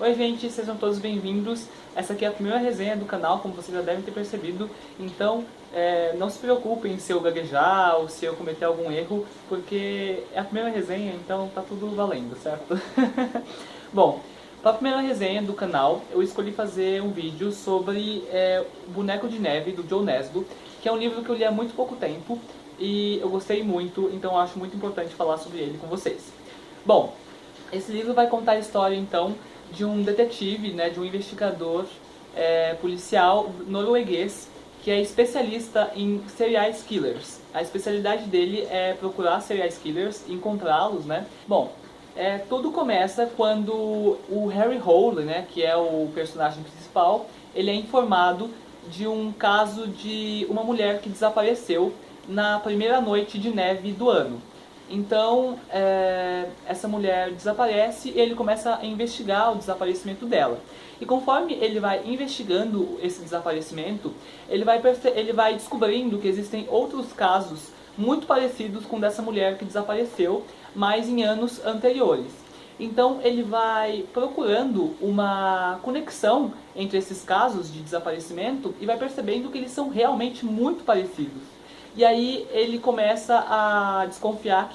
Oi gente, sejam todos bem-vindos. Essa aqui é a primeira resenha do canal, como vocês já devem ter percebido. Então, não se preocupem se eu gaguejar ou se eu cometer algum erro, porque é a primeira resenha, então tá tudo valendo, certo? Bom, para a primeira resenha do canal, eu escolhi fazer um vídeo sobre o Boneco de Neve, do Joe Nesbo, que é um livro que eu li há muito pouco tempo e eu gostei muito, então eu acho muito importante falar sobre ele com vocês. Bom, esse livro vai contar a história, então, de um detetive, né, de um investigador policial norueguês que é especialista em serial killers. A especialidade dele é procurar serial killers, encontrá-los, né? Bom, tudo começa quando o Harry Hole, né, que é o personagem principal, ele é informado de um caso de uma mulher que desapareceu na primeira noite de neve do ano. Então, essa mulher desaparece e ele começa a investigar o desaparecimento dela. E conforme ele vai investigando esse desaparecimento, ele vai descobrindo que existem outros casos muito parecidos com o dessa mulher que desapareceu, mas em anos anteriores. Então ele vai procurando uma conexão entre esses casos de desaparecimento e vai percebendo que eles são realmente muito parecidos. E aí ele começa a desconfiar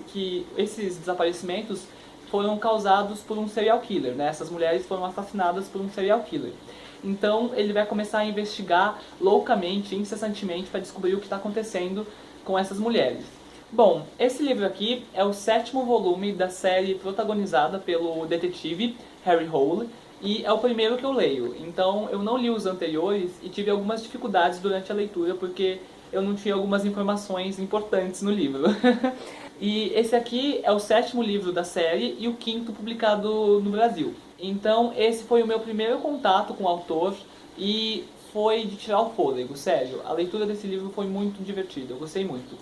que esses desaparecimentos foram causados por um serial killer, né? Essas mulheres foram assassinadas por um serial killer. Então ele vai começar a investigar loucamente, incessantemente, para descobrir o que está acontecendo com essas mulheres. Bom, esse livro aqui é o 7º volume da série protagonizada pelo detetive Harry Hole, e é o primeiro que eu leio. Então eu não li os anteriores e tive algumas dificuldades durante a leitura porque eu não tinha algumas informações importantes no livro. E esse aqui é o 7º livro da série e o 5º publicado no Brasil. Então esse foi o meu primeiro contato com o autor e foi de tirar o fôlego, sério. A leitura desse livro foi muito divertida, eu gostei muito.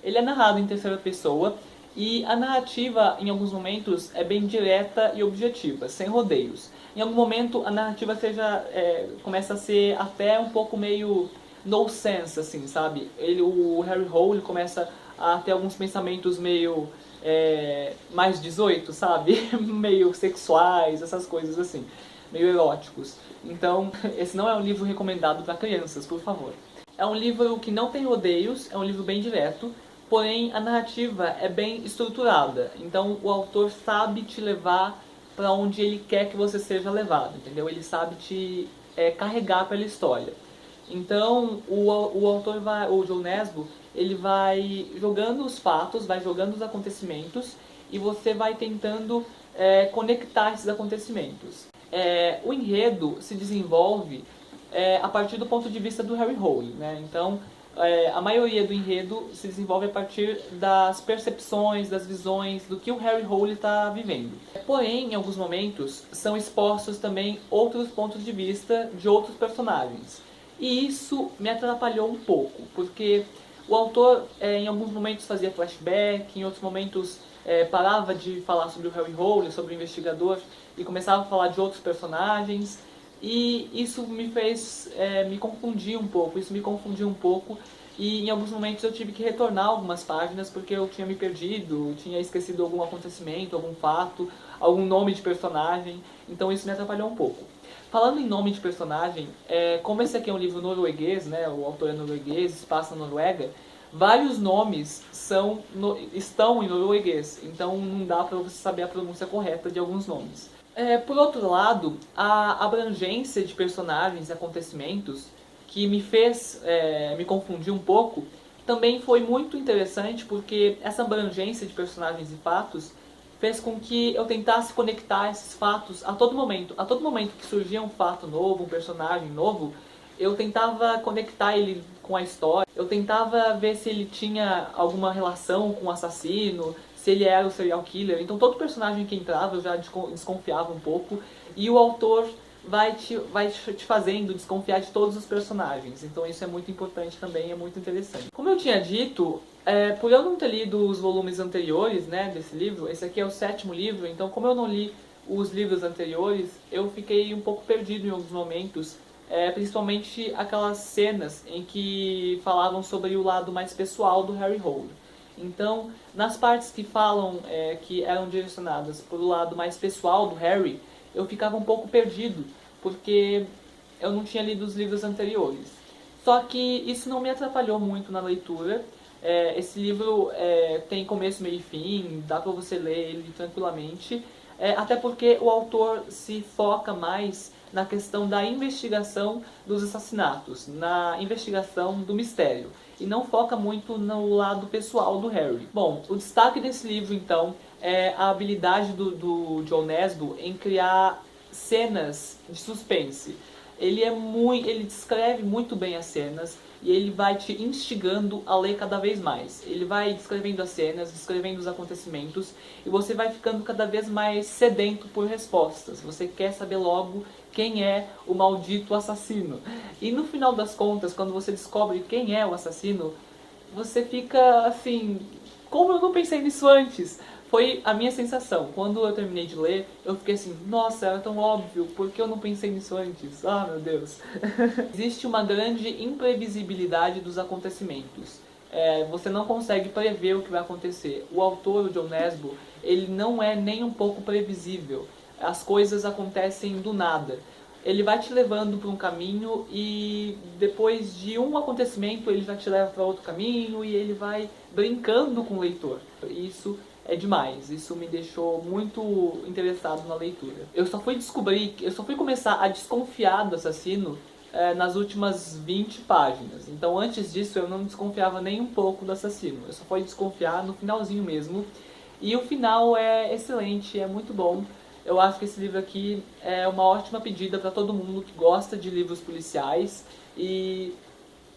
Ele é narrado em terceira pessoa e a narrativa, em alguns momentos, é bem direta e objetiva, sem rodeios. Em algum momento, a narrativa começa a ser até um pouco meio no sense, assim, sabe? O Harry Hole começa a ter alguns pensamentos meio mais 18, sabe? Meio sexuais, essas coisas assim, meio eróticos. Então, esse não é um livro recomendado para crianças, por favor. É um livro que não tem rodeios, é um livro bem direto, porém a narrativa é bem estruturada. Então o autor sabe te levar para onde ele quer que você seja levado, entendeu? Ele sabe te carregar pela história. Então o autor o Joe Nesbo, ele vai jogando os fatos, vai jogando os acontecimentos e você vai tentando conectar esses acontecimentos. O enredo se desenvolve a partir do ponto de vista do Harry Hole, né? Então a maioria do enredo se desenvolve a partir das percepções, das visões do que o Harry Hole está vivendo. Porém, em alguns momentos, são expostos também outros pontos de vista de outros personagens. E isso me atrapalhou um pouco, porque o autor em alguns momentos fazia flashback, em outros momentos parava de falar sobre o Harry Hole, sobre o investigador, e começava a falar de outros personagens. E isso me fez me confundir um pouco, e em alguns momentos eu tive que retornar algumas páginas porque eu tinha me perdido, tinha esquecido algum acontecimento, algum fato, algum nome de personagem, então isso me atrapalhou um pouco. Falando em nome de personagem, como esse aqui é um livro norueguês, né, o autor é norueguês, se passa na Noruega, vários nomes estão em norueguês, então não dá para você saber a pronúncia correta de alguns nomes. Por outro lado, a abrangência de personagens e acontecimentos, que me fez me confundir um pouco, também foi muito interessante porque essa abrangência de personagens e fatos fez com que eu tentasse conectar esses fatos a todo momento. A todo momento que surgia um fato novo, um personagem novo, eu tentava conectar ele com a história, eu tentava ver se ele tinha alguma relação com o assassino, se ele era o serial killer. Então todo personagem que entrava eu já desconfiava um pouco, e o autor vai te fazendo desconfiar de todos os personagens. Então isso é muito importante também, é muito interessante. Como eu tinha dito, por eu não ter lido os volumes anteriores, né, desse livro, esse aqui é o 7º livro, então como eu não li os livros anteriores, eu fiquei um pouco perdido em alguns momentos, principalmente aquelas cenas em que falavam sobre o lado mais pessoal do Harry Hole. Então, nas partes que falam que eram direcionadas para o lado mais pessoal do Harry, eu ficava um pouco perdido, porque eu não tinha lido os livros anteriores. Só que isso não me atrapalhou muito na leitura. Esse livro tem começo, meio e fim, dá pra você ler ele tranquilamente. Até porque o autor se foca mais na questão da investigação dos assassinatos, na investigação do mistério, e não foca muito no lado pessoal do Harry. Bom, o destaque desse livro, então, é a habilidade do John Nesbo em criar cenas de suspense. Ele descreve muito bem as cenas e ele vai te instigando a ler cada vez mais. Ele vai descrevendo as cenas, descrevendo os acontecimentos e você vai ficando cada vez mais sedento por respostas. Você quer saber logo quem é o maldito assassino. E no final das contas, quando você descobre quem é o assassino, você fica assim, como eu não pensei nisso antes? Foi a minha sensação. Quando eu terminei de ler, eu fiquei assim, nossa, era tão óbvio, por que eu não pensei nisso antes? Ah, meu Deus. Existe uma grande imprevisibilidade dos acontecimentos. Você não consegue prever o que vai acontecer. O autor, o John Nesbo, ele não é nem um pouco previsível. As coisas acontecem do nada. Ele vai te levando para um caminho e depois de um acontecimento ele já te leva para outro caminho e ele vai brincando com o leitor. Isso é demais, isso me deixou muito interessado na leitura. Eu só fui começar a desconfiar do assassino nas últimas 20 páginas. Então antes disso eu não desconfiava nem um pouco do assassino. Eu só fui desconfiar no finalzinho mesmo. E o final é excelente, é muito bom. Eu acho que esse livro aqui é uma ótima pedida para todo mundo que gosta de livros policiais. E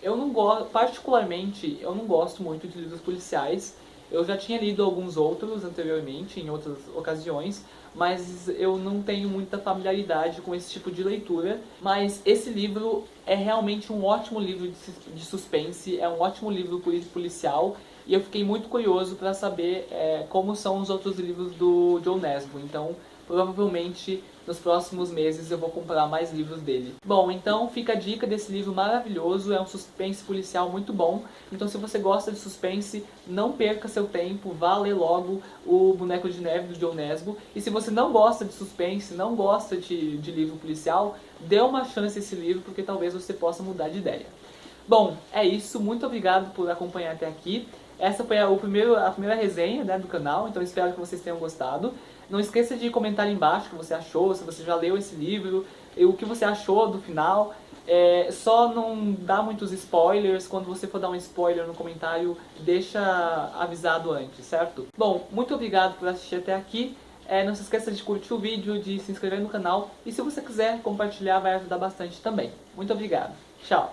eu não gosto, particularmente, eu não gosto muito de livros policiais. Eu já tinha lido alguns outros anteriormente, em outras ocasiões, mas eu não tenho muita familiaridade com esse tipo de leitura. Mas esse livro é realmente um ótimo livro de suspense, é um ótimo livro policial, e eu fiquei muito curioso para saber como são os outros livros do John Nesbo. Então, provavelmente, nos próximos meses eu vou comprar mais livros dele. Bom, então fica a dica desse livro maravilhoso, é um suspense policial muito bom. Então se você gosta de suspense, não perca seu tempo, vá ler logo o Boneco de Neve do John Nesbo. E se você não gosta de suspense, não gosta de livro policial, dê uma chance a esse livro, porque talvez você possa mudar de ideia. Bom, é isso, muito obrigado por acompanhar até aqui. Essa foi a primeira resenha, né, do canal, então espero que vocês tenham gostado. Não esqueça de comentar aí embaixo o que você achou, se você já leu esse livro, e o que você achou do final. Só não dá muitos spoilers, quando você for dar um spoiler no comentário, deixa avisado antes, certo? Bom, muito obrigado por assistir até aqui. Não se esqueça de curtir o vídeo, de se inscrever no canal, e se você quiser compartilhar vai ajudar bastante também. Muito obrigado. Tchau!